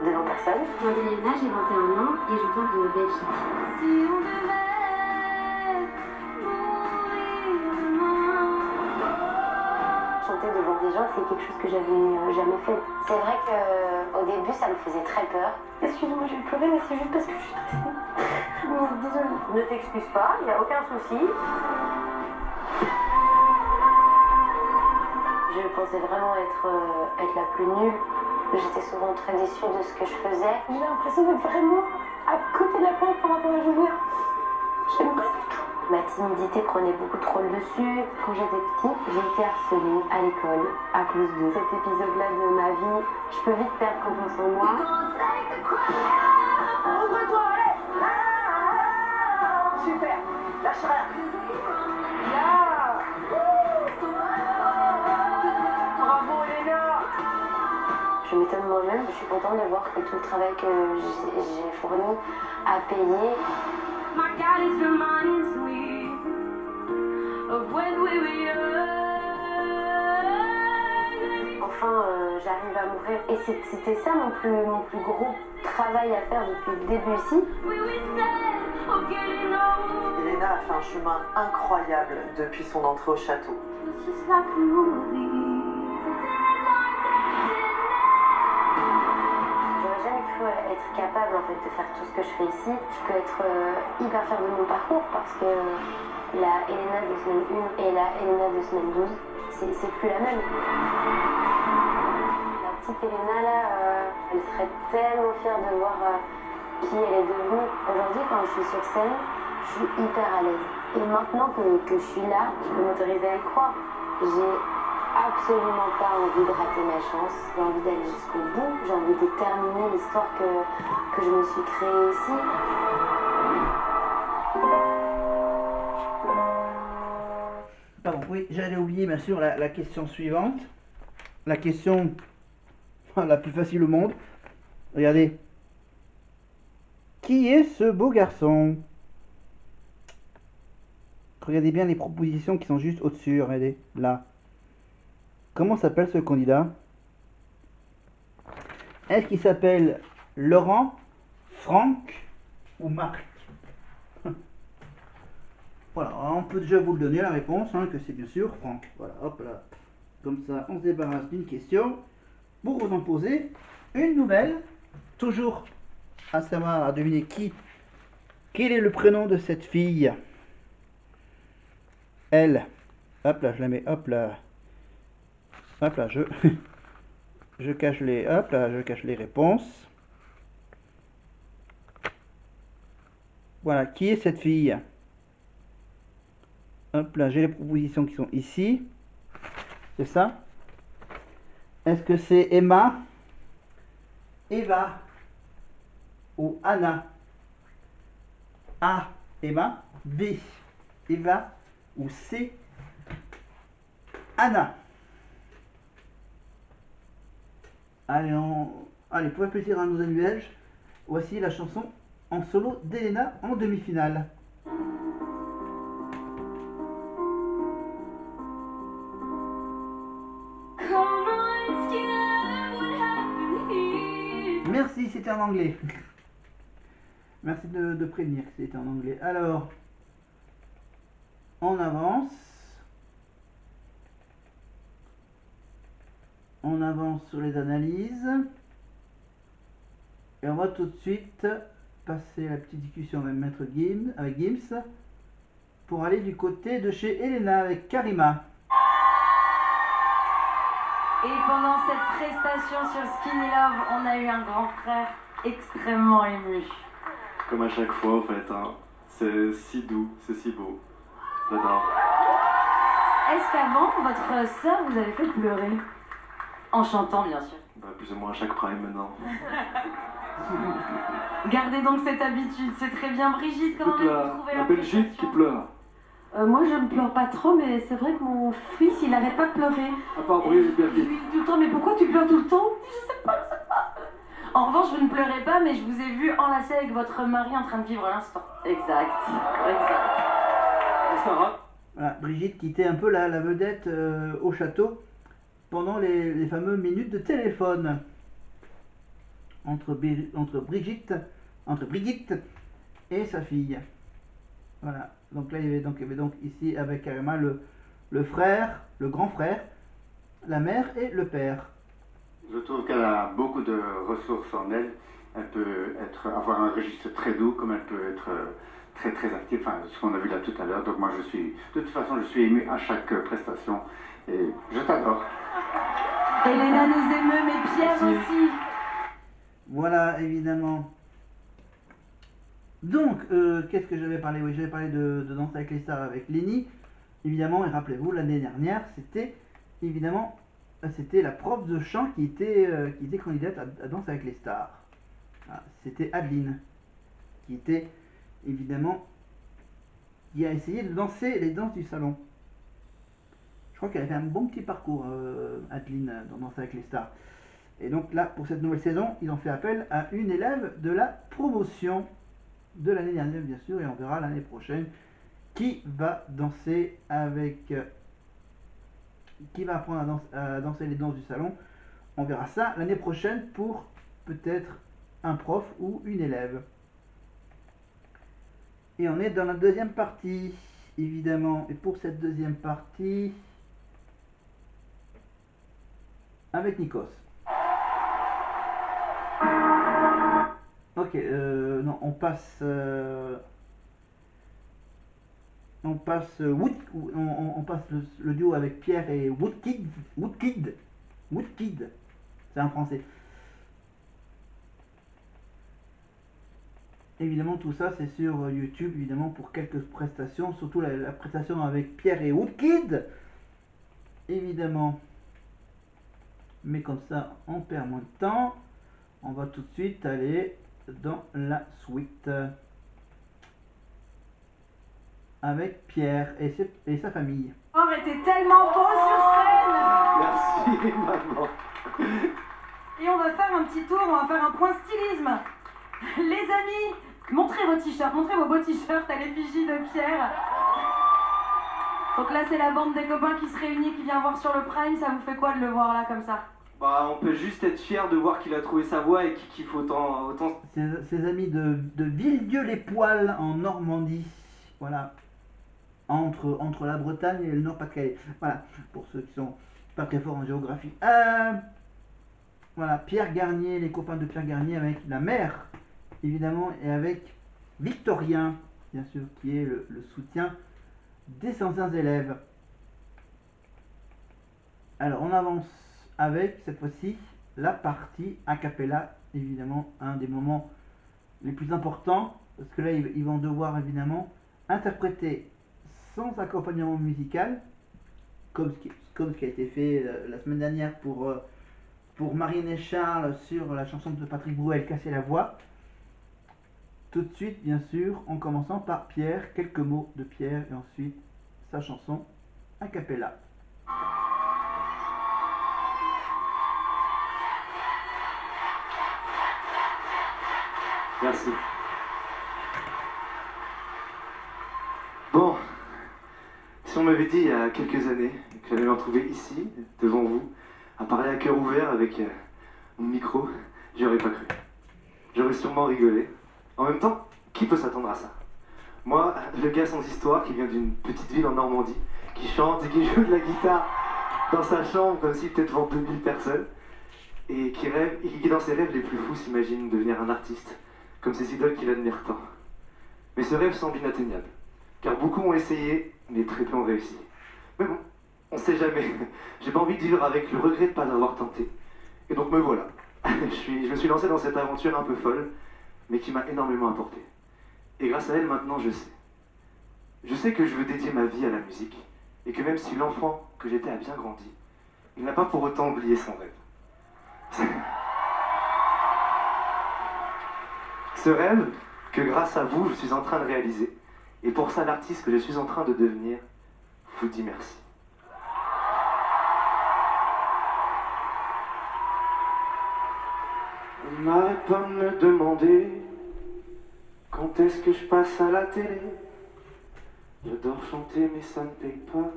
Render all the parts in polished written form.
devant personne. Je m'appelle Elena, j'ai 21 ans et je viens de Belgique. Si on devait mourir demain. Chanter devant des gens, c'est quelque chose que j'avais jamais fait. C'est vrai qu'au début, ça me faisait très peur. Excuse-moi, je vais pleurer, mais c'est juste parce que je suis stressée. Mais désolée. Ne t'excuse pas, il n'y a aucun souci. Je pensais vraiment être la plus nulle. J'étais souvent très déçue de ce que je faisais. J'ai l'impression d'être vraiment à côté de la plaque par rapport à Julien. J'aime pas du tout. Ma timidité prenait beaucoup trop le dessus. Quand j'étais petite, j'ai été harcelée à l'école à cause de cet épisode-là de ma vie. Je peux vite perdre confiance en moi. Ouvre-toi, allez! Super! Lâche rien! Bravo, Elena! Je m'étonne moi-même, je suis contente de voir que tout le travail que j'ai fourni a payé. My God is reminds me of when we were young. Enfin, j'arrive à m'ouvrir. Et c'était ça mon plus gros travail à faire depuis le début ici. Elena a fait un chemin incroyable depuis son entrée au château. J'aurais jamais cru être capable en fait de faire tout ce que je fais ici. Je peux être hyper fière de mon parcours parce que la Elena de semaine 1 et la Elena de semaine 12, c'est plus la même. La petite Elena là, elle serait tellement fière de voir qui elle est devenue. Aujourd'hui, quand je suis sur scène, je suis hyper à l'aise. Et maintenant que je suis là, je peux m'autoriser à y croire. J'ai absolument pas envie de rater ma chance. J'ai envie d'aller jusqu'au bout. J'ai envie de terminer l'histoire que je me suis créée ici. Pardon, oui, j'allais oublier bien sûr la question suivante. La question la plus facile au monde. Regardez. Qui est ce beau garçon? Regardez bien les propositions qui sont juste au-dessus. Regardez, là. Comment s'appelle ce candidat? Est-ce qu'il s'appelle Laurent, Franck ou Marc? Voilà, on peut déjà vous le donner la réponse, hein, que c'est bien sûr Franck. Voilà, hop là. Comme ça, on se débarrasse d'une question. Pour vous en poser une nouvelle. Toujours à savoir, à deviner quel est le prénom de cette fille. Elle. Hop là, je la mets, hop là. Hop là, je cache hop là, je cache les réponses. Voilà, qui est cette fille? Hop là, j'ai les propositions qui sont ici. C'est ça? Est-ce que c'est Emma, Eva ou Anna? A, Emma. B, Eva ou C, Anna? Allez, pour faire plaisir à nos amis belges, voici la chanson en solo d'Elena en demi-finale. Merci, c'était en anglais. Merci de prévenir que c'était en anglais. Alors, on avance. On avance sur les analyses. Et on va tout de suite passer la petite discussion avec Maître Gims, pour aller du côté de chez Elena avec Karima. Et pendant cette prestation sur Skinny Love, on a eu un grand frère extrêmement ému. Comme à chaque fois, en fait, hein. C'est si doux, c'est si beau. J'adore. Est-ce qu'avant, votre sœur vous avait fait pleurer? En chantant, bien sûr. Bah, plus ou moins à chaque prime maintenant. Gardez donc cette habitude, c'est très bien. Brigitte, comment Toute avez-vous trouvé la Belgique qui pleure. Moi, je ne pleure pas trop, mais c'est vrai que mon fils, il n'arrête pas de pleurer. À part Et Brigitte je Berger. lui dis tout le temps, mais pourquoi tu pleures tout le temps? En revanche, vous ne pleurez pas, mais je vous ai vu enlacé avec votre mari en train de vivre l'instant. Exact. Et Sarah? Voilà, Brigitte qui était un peu la vedette au château pendant les fameuses minutes de téléphone. entre Brigitte et sa fille. Voilà. Donc là, il y avait donc ici avec carrément le frère, le grand frère, la mère et le père. Je trouve qu'elle a beaucoup de ressources en elle. Elle peut avoir un registre très doux, comme elle peut être très très active, enfin ce qu'on a vu là tout à l'heure. Donc moi de toute façon je suis ému à chaque prestation et je t'adore. Elena nous émeut, mais Pierre aussi. Voilà, évidemment. Donc, qu'est-ce que j'avais parlé? Oui, j'avais parlé de Danse avec les stars avec Lénie. Évidemment, et rappelez-vous, l'année dernière, c'était la prof de chant qui était candidate à Danse avec les stars. Ah, c'était Adeline, qui était évidemment, qui a essayé de danser les danses du salon. Je crois qu'elle a fait un bon petit parcours, Adeline, dans Danse avec les stars. Et donc là, pour cette nouvelle saison, ils ont fait appel à une élève de la promotion de l'année dernière, bien sûr, et on verra l'année prochaine qui va danser avec... qui va apprendre à danser les danses du salon. On verra ça l'année prochaine pour peut-être un prof ou une élève. Et on est dans la deuxième partie, évidemment. Et pour cette deuxième partie, avec Nikos. Ok, non, on passe le duo avec Pierre et Woodkid, c'est un français. Évidemment, tout ça c'est sur YouTube, évidemment, pour quelques prestations, surtout la prestation avec Pierre et Woodkid, évidemment. Mais comme ça, on perd moins de temps. On va tout de suite aller dans la suite avec Pierre et sa famille. Oh, était tellement beau sur scène. Merci, maman. Et on va faire un petit tour, on va faire un point stylisme. Les amis, montrez vos t-shirts, montrez vos beaux t-shirts à l'effigie de Pierre. Donc là, c'est la bande des copains qui se réunit, qui vient voir sur le Prime. Ça vous fait quoi de le voir là, comme ça? Bah, on peut juste être fier de voir qu'il a trouvé sa voie et qu'il kiffe autant. Ses amis de Villedieu-les-Poêles en Normandie. Voilà. Entre la Bretagne et le Nord-Pas-de-Calais. Voilà. Pour ceux qui sont pas très forts en géographie. Voilà. Pierre Garnier, les copains de Pierre Garnier avec la mère, évidemment, et avec Victorien, bien sûr, qui est le soutien des anciens élèves. Alors, on avance avec, cette fois-ci, la partie a cappella, évidemment, un des moments les plus importants, parce que là, ils vont devoir, évidemment, interpréter sans accompagnement musical, comme ce qui a été fait la semaine dernière pour Marine et Charles sur la chanson de Patrick Bruel, Casser la voix. Tout de suite, bien sûr, en commençant par Pierre, quelques mots de Pierre, et ensuite sa chanson a cappella. Merci. Bon, si on m'avait dit il y a quelques années que j'allais me retrouver ici, devant vous, à parler à cœur ouvert avec mon micro, j'y aurais pas cru. J'aurais sûrement rigolé. En même temps, qui peut s'attendre à ça? Moi, le gars sans histoire qui vient d'une petite ville en Normandie, qui chante et qui joue de la guitare dans sa chambre comme si peut-être devant 2000 personnes, et qui rêve, et qui dans ses rêves les plus fous s'imagine devenir un artiste, comme ses idoles qu'il admire tant. Mais ce rêve semble inatteignable, car beaucoup ont essayé, mais très peu ont réussi. Mais bon, on sait jamais. J'ai pas envie de vivre avec le regret de ne pas avoir tenté. Et donc me voilà. Je me suis lancé dans cette aventure un peu folle, mais qui m'a énormément apporté. Et grâce à elle, maintenant, je sais. Je sais que je veux dédier ma vie à la musique, et que même si l'enfant que j'étais a bien grandi, il n'a pas pour autant oublié son rêve. Ce rêve que grâce à vous, je suis en train de réaliser, et pour ça, l'artiste que je suis en train de devenir vous dit merci. On n'arrête pas de me demander quand est-ce que je passe à la télé. J'adore chanter mais ça ne paye pas.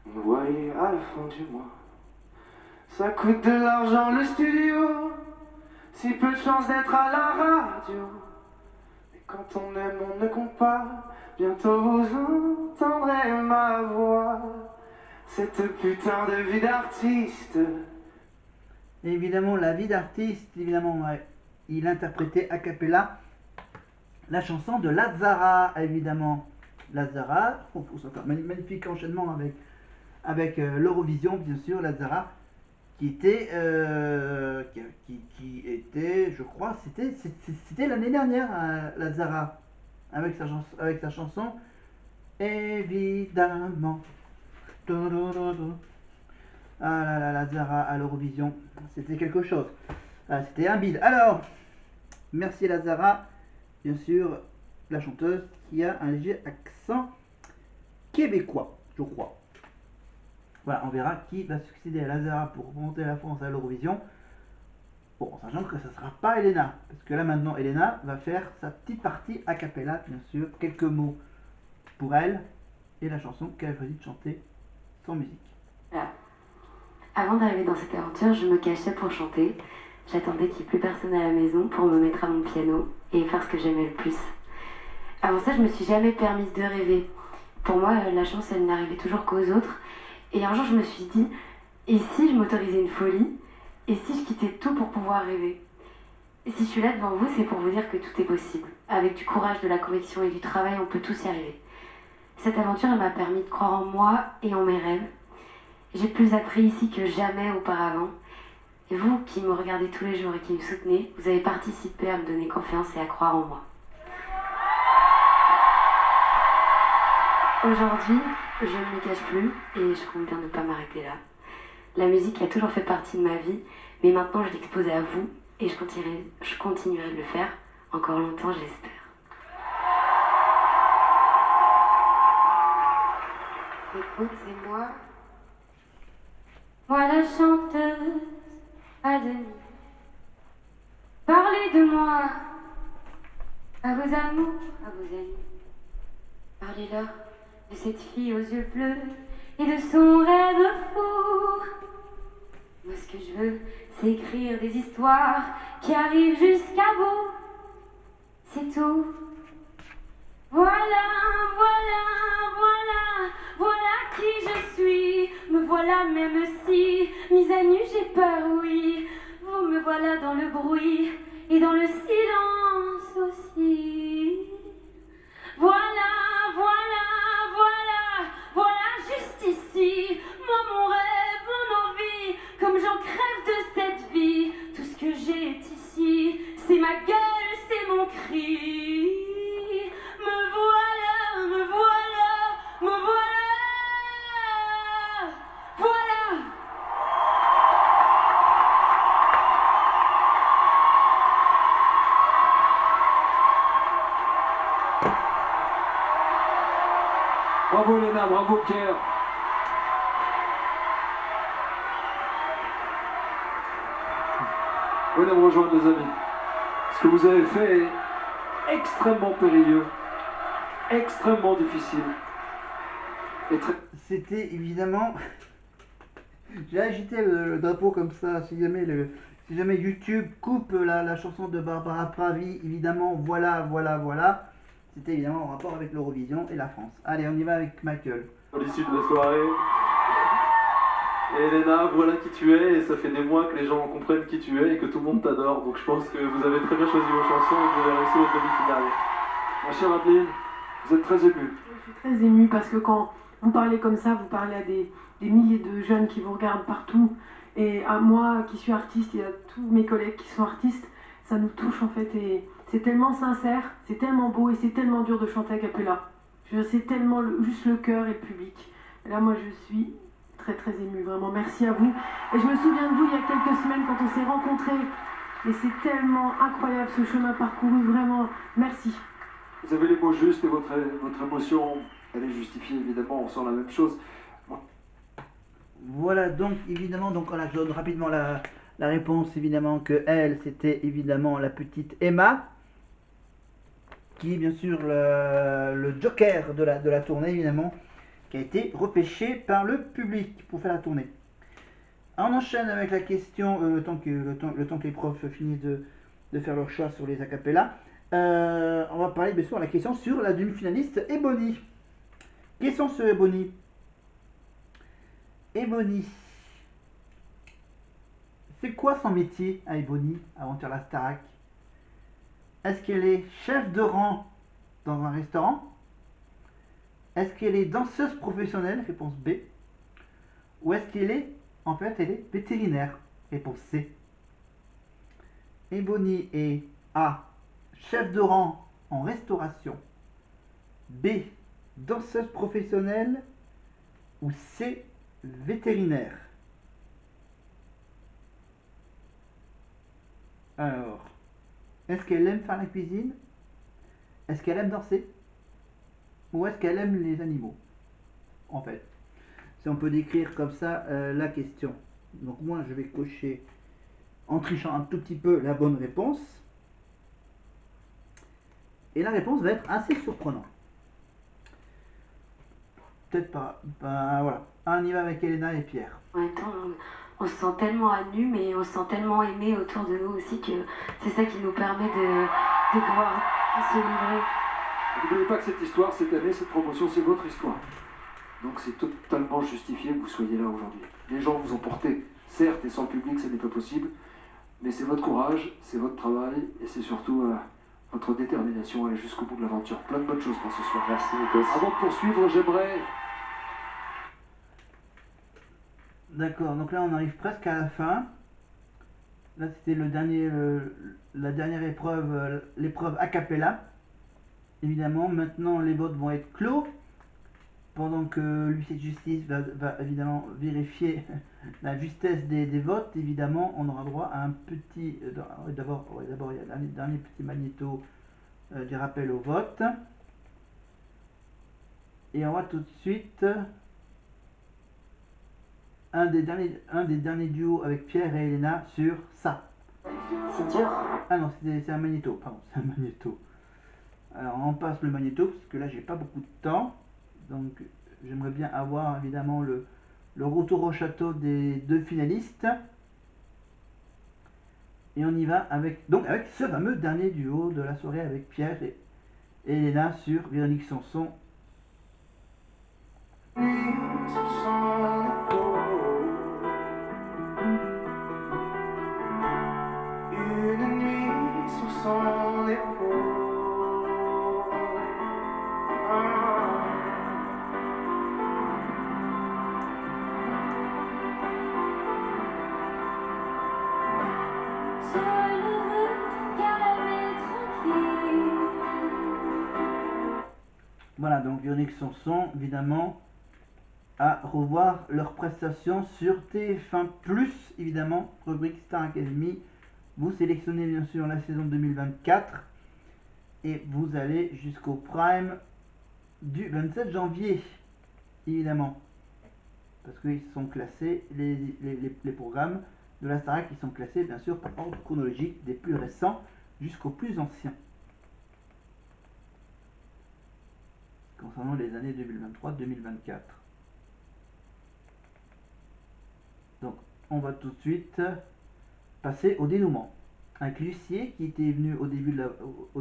On me voyait à la fin du mois. Ça coûte de l'argent le studio. si peu de chance d'être à la radio. Mais quand on aime, on ne compte pas. Bientôt vous entendrez ma voix. Cette putain de vie d'artiste. Évidemment, la vie d'artiste, évidemment, ouais. Il interprétait a cappella la chanson de Lazara, évidemment. Lazara, magnifique enchaînement avec l'Eurovision, bien sûr, Lazara, qui était, je crois, c'était l'année dernière, Lazara, avec sa chanson, évidemment. Ah là là, Lazara à l'Eurovision, c'était quelque chose. Ah, c'était un bide. Alors, merci Lazara, bien sûr, la chanteuse qui a un léger accent québécois, je crois. Voilà, on verra qui va succéder à Lazara pour remonter la France à l'Eurovision. Bon, en sachant que ça ne sera pas Elena, parce que là maintenant Elena va faire sa petite partie a cappella, bien sûr, quelques mots pour elle et la chanson qu'elle a choisi de chanter sans musique. Voilà. Avant d'arriver dans cette aventure, je me cachais pour chanter. J'attendais qu'il n'y ait plus personne à la maison pour me mettre à mon piano et faire ce que j'aimais le plus. Avant ça, je me suis jamais permise de rêver. Pour moi, la chance, elle n'arrivait toujours qu'aux autres. Et un jour, je me suis dit, et si je m'autorisais une folie? Et si je quittais tout pour pouvoir rêver? Et si je suis là devant vous, c'est pour vous dire que tout est possible. Avec du courage, de la conviction et du travail, on peut tous y arriver. Cette aventure, elle m'a permis de croire en moi et en mes rêves. J'ai plus appris ici que jamais auparavant. Et vous, qui me regardez tous les jours et qui me soutenez, vous avez participé à me donner confiance et à croire en moi. Aujourd'hui, je ne m'y cache plus et je compte bien ne pas m'arrêter là. La musique a toujours fait partie de ma vie, mais maintenant je l'expose à vous et je continuerai de le faire encore longtemps, j'espère. Écoutez-moi, moi la chanteuse à demi. Parlez de moi à vos amours, à vos amis. Parlez-leur de cette fille aux yeux bleus et de son rêve fou. Moi, ce que je veux, c'est écrire des histoires qui arrivent jusqu'à vous. C'est tout. Voilà, voilà, voilà, voilà qui je suis. Me voilà même si, mise à nu, j'ai peur, oui. Vous me voilà dans le bruit et dans le silence aussi. Voilà, voilà, voilà, voilà juste ici. Moi, mon rêve, mon envie, comme j'en crève de cette vie. Tout ce que j'ai est ici, c'est ma gueule, c'est mon cri. Me voilà, me voilà, me voilà. Voilà. Bravo Elena, bravo Pierre. Venez me rejoindre les amis. Ce que vous avez fait est extrêmement périlleux, extrêmement difficile. C'était évidemment... J'ai agité le drapeau comme ça, si jamais YouTube coupe la chanson de Barbara Pravi, évidemment, voilà, voilà, voilà. C'était évidemment en rapport avec l'Eurovision et la France. Allez, on y va avec Michael. À l'issue de la soirée, et Elena, voilà qui tu es, et ça fait des mois que les gens comprennent qui tu es et que tout le monde t'adore. Donc je pense que vous avez très bien choisi vos chansons et que vous avez réussi votre demi-finale. Ma chère Adeline, vous êtes très émue. Je suis très émue parce que quand vous parlez comme ça, vous parlez à des milliers de jeunes qui vous regardent partout. Et à moi qui suis artiste et à tous mes collègues qui sont artistes, ça nous touche en fait. Et c'est tellement sincère, c'est tellement beau et c'est tellement dur de chanter a cappella. C'est tellement juste le cœur et le public. Et là, moi, je suis très très émue, vraiment. Merci à vous. Et je me souviens de vous il y a quelques semaines quand on s'est rencontrés. Et c'est tellement incroyable ce chemin parcouru, vraiment. Merci. Vous avez les mots justes et votre émotion, elle est justifiée évidemment, on sent la même chose. Voilà, donc évidemment, donc voilà, je donne rapidement la réponse, évidemment, que elle, c'était évidemment la petite Emma, qui est bien sûr le joker de la tournée, évidemment, qui a été repêché par le public pour faire la tournée. On enchaîne avec la question, le temps que les profs finissent de faire leur choix sur les acapellas. On va parler bien sûr de la question sur la demi-finaliste Ebony. Question sur Ebony. Ebony. C'est quoi son métier à Ebony avant de faire la Starac? Est-ce qu'elle est chef de rang dans un restaurant? Est-ce qu'elle est danseuse professionnelle? Réponse B. Ou est-ce qu'elle est, en fait, elle est vétérinaire? Réponse C. Ebony est A. Chef de rang en restauration. B. Danseuse professionnelle. Ou C. Vétérinaire. Alors, est-ce qu'elle aime faire la cuisine? Est-ce qu'elle aime danser? Ou est-ce qu'elle aime les animaux? En fait, si on peut décrire comme ça la question. Donc moi, je vais cocher, en trichant un tout petit peu, la bonne réponse. Et la réponse va être assez surprenante. Peut-être pas. Ben, voilà. On y va avec Elena et Pierre. En même temps, on se sent tellement à nu, mais on se sent tellement aimé autour de nous aussi que c'est ça qui nous permet de pouvoir se livrer. N'oubliez pas que cette histoire, cette année, cette promotion, c'est votre histoire. Donc c'est totalement justifié que vous soyez là aujourd'hui. Les gens vous ont porté, certes, et sans le public, ce n'est pas possible, mais c'est votre courage, c'est votre travail, et c'est surtout votre détermination à aller jusqu'au bout de l'aventure. Plein de bonnes choses pour ce soir. Merci Nikos. Avant de poursuivre, j'aimerais... D'accord, donc là on arrive presque à la fin. Là c'était la dernière épreuve, l'épreuve a cappella. Évidemment, maintenant les votes vont être clos. Pendant que l'huissier de justice va évidemment vérifier la justesse des votes, évidemment on aura droit à un petit... D'abord il y a un dernier petit magnéto du rappel au vote. Et on va tout de suite... un des derniers duos avec Pierre et Elena sur ça. C'est dur. Ah non, c'est un magnéto, pardon, c'est un magnéto. Alors on passe le magnéto, parce que là j'ai pas beaucoup de temps. Donc j'aimerais bien avoir évidemment le retour au château des deux finalistes. Et on y va avec ce fameux dernier duo de la soirée avec Pierre et Elena sur Véronique Sanson. Son épaule. Seul heureux, car la vie tranquille. Voilà, donc Véronique Sanson, évidemment, à revoir leurs prestations sur TF1+, évidemment, rubrique Star Academy. Vous sélectionnez bien sûr la saison 2024 et vous allez jusqu'au prime du 27 janvier, évidemment. Parce qu'ils sont classés, les programmes de la Starac, qui sont classés bien sûr par ordre chronologique des plus récents jusqu'aux plus anciens. Concernant les années 2023-2024. Donc on va tout de suite passer au dénouement. Avec l'huissier qui était venu au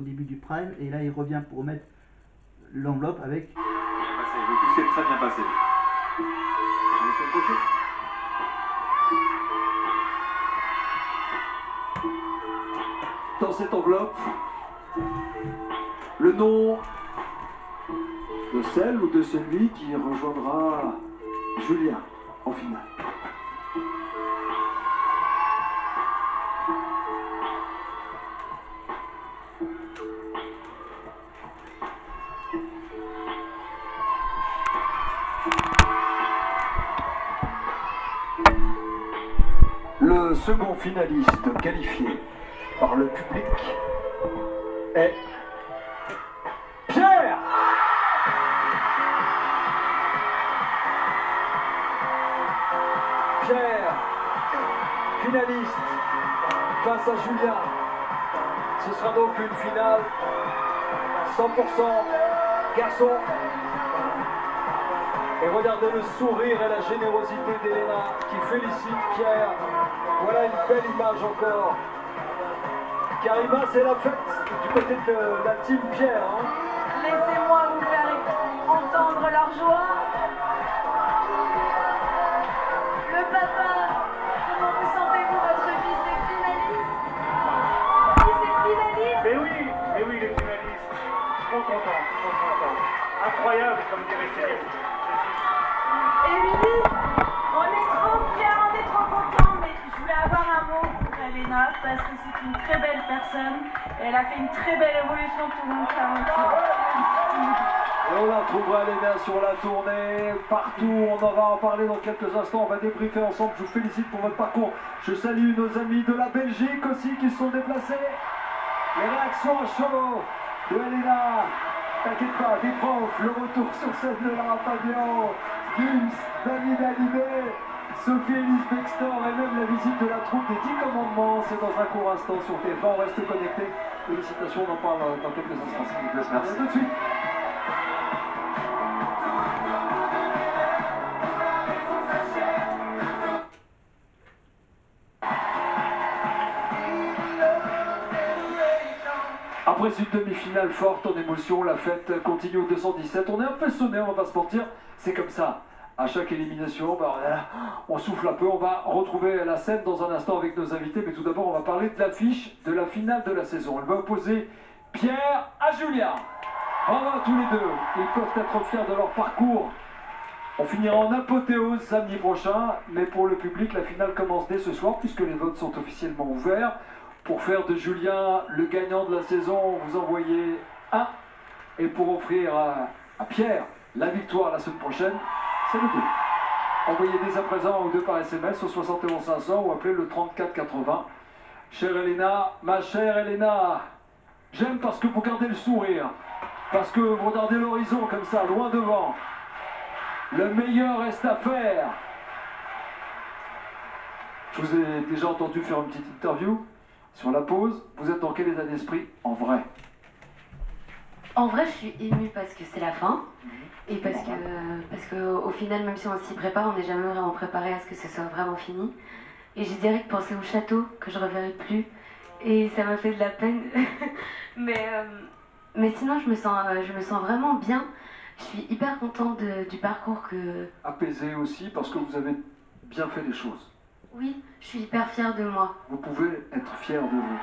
début du prime et là il revient pour remettre l'enveloppe avec... Bien passé, tout s'est très bien passé. Dans cette enveloppe, le nom de celle ou de celui qui rejoindra Julien en finale. Le second finaliste qualifié par le public est Pierre. Pierre, finaliste face à Julien. Ce sera donc une finale 100% garçon. Et regardez le sourire et la générosité d'Elena qui félicite Pierre. Voilà une belle image encore. Karima, c'est la fête du côté de la team Pierre. Hein. Laissez-moi vous faire entendre leur joie. Le papa, comment vous sentez-vous? Votre fils est finaliste? Fils est finaliste? Mais oui, les finalistes. Trop content, trop content. Incroyable, comme dirait Céline. Émilie, on est trop fiers, on est trop contents, mais je voulais avoir un mot pour Elena parce que c'est une très belle personne et elle a fait une très belle évolution, tout le monde Et on la retrouvera Elena sur la tournée, partout, on en va en parler dans quelques instants, on va débriefer ensemble, je vous félicite pour votre parcours. Je salue nos amis de la Belgique aussi qui se sont déplacés. Les réactions à chaud de Elena, t'inquiète pas, des profs, le retour sur scène de Lara Fabian, Gims, David Hallyday, Sophie Elise Bextor et même la visite de la troupe des 10 commandements, c'est dans un court instant sur TF1, on reste connecté. Félicitations, on en parle dans quelques instants. Merci. À tout de suite. Après une demi-finale forte en émotion, la fête continue au 217. On est un peu sonné, on va pas se mentir, c'est comme ça. À chaque élimination, on souffle un peu. On va retrouver la scène dans un instant avec nos invités, mais tout d'abord, on va parler de l'affiche de la finale de la saison. Elle va opposer Pierre à Julien. Bravo à tous les deux. Ils peuvent être fiers de leur parcours. On finira en apothéose samedi prochain, mais pour le public, la finale commence dès ce soir, puisque les votes sont officiellement ouverts. Pour faire de Julien le gagnant de la saison, vous envoyez 1. Et pour offrir à Pierre la victoire la semaine prochaine, c'est le 2. Envoyez dès à présent ou 2 par SMS au 71 500 ou appelez le 34 80. Chère Elena, ma chère Elena, j'aime parce que vous gardez le sourire, parce que vous regardez l'horizon comme ça, loin devant. Le meilleur reste à faire. Je vous ai déjà entendu faire une petite interview sur la pause. Vous êtes dans quel état d'esprit en vrai? En vrai, je suis émue parce que c'est la fin. Et parce que au final, même si on s'y prépare, on n'est jamais vraiment préparé à ce que ce soit vraiment fini. Et j'ai direct pensé au château, que je ne reverrai plus. Et ça m'a fait de la peine. mais sinon, je me sens vraiment bien. Je suis hyper contente du parcours que... Apaisé aussi, parce que vous avez bien fait les choses. Oui, je suis hyper fière de moi. Vous pouvez être fière de vous.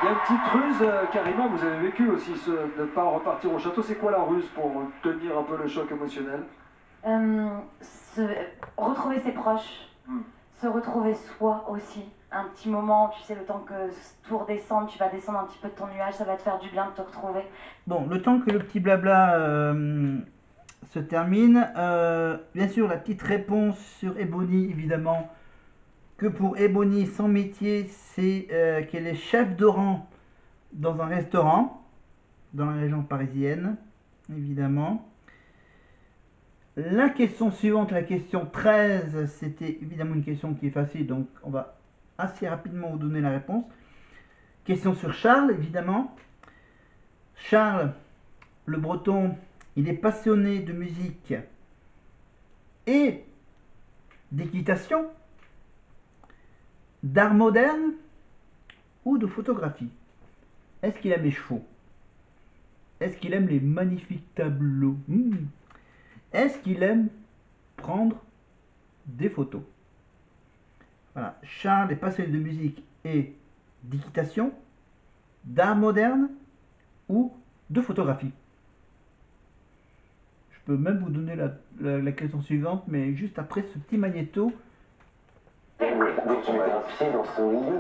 Il y a une petite ruse, Karima, vous avez vécu aussi de ne pas repartir au château. C'est quoi la ruse pour tenir un peu le choc émotionnel? Retrouver ses proches, se retrouver soi aussi. Un petit moment, tu sais, le temps que tout redescende, tu vas descendre un petit peu de ton nuage, ça va te faire du bien de te retrouver. Bon, le temps que le petit blabla se termine, bien sûr, la petite réponse sur Ebony, évidemment, que pour Ebony, son métier, c'est qu'elle est chef de rang dans un restaurant, dans la région parisienne, évidemment. La question suivante, la question 13, c'était évidemment une question qui est facile, donc on va assez rapidement vous donner la réponse. Question sur Charles, évidemment. Charles, le breton, il est passionné de musique et d'équitation, d'art moderne ou de photographie. Est-ce qu'il aime les chevaux? Est-ce qu'il aime les magnifiques tableaux? Est-ce qu'il aime prendre des photos? Voilà, Charles est passionné de musique et d'équitation, d'art moderne ou de photographie. Je peux même vous donner la question suivante, mais juste après ce petit magnéto. Dès que tu mets un pied dans son lit,